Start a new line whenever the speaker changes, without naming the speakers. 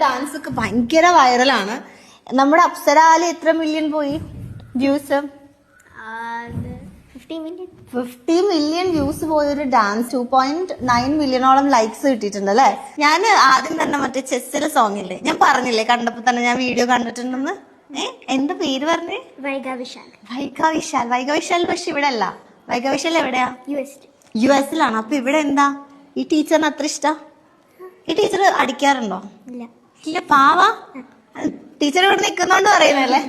Dance ഒക്കെ ഭയങ്കര വൈറലാണ്. നമ്മുടെ അപ്സരാല് എത്ര മില്യൺ പോയി വ്യൂസ്? 50 മില്യൺ വ്യൂസ് പോയൊരു ഡാൻസ്. 2.9 മില്യണോളം ലൈക്സ് കിട്ടിയിട്ടുണ്ട് അല്ലെ. ഞാൻ ആദ്യം തന്നെ മറ്റേ ചെസ്സിലെ സോങ് ഇല്ലേ, ഞാൻ പറഞ്ഞില്ലേ കണ്ടപ്പോ തന്നെ ഞാൻ വീഡിയോ കണ്ടിട്ടുണ്ടെന്ന്. എന്താ പേര് പറഞ്ഞേ? വൈഗ വിശാൽ. പക്ഷെ ഇവിടെ അല്ല. വൈഗ വിശാൽ എവിടെയാ? US-ലാണ്. അപ്പൊ ഇവിടെ എന്താ ഈ ടീച്ചറിന് അത്ര ഇഷ്ട? ഈ ടീച്ചർ അടിക്കാറുണ്ടോ? ഇല്ല. പാവ ടീച്ചർ ഇവിടെ നിൽക്കുന്നോണ്ട് പറയുന്നല്ലേ.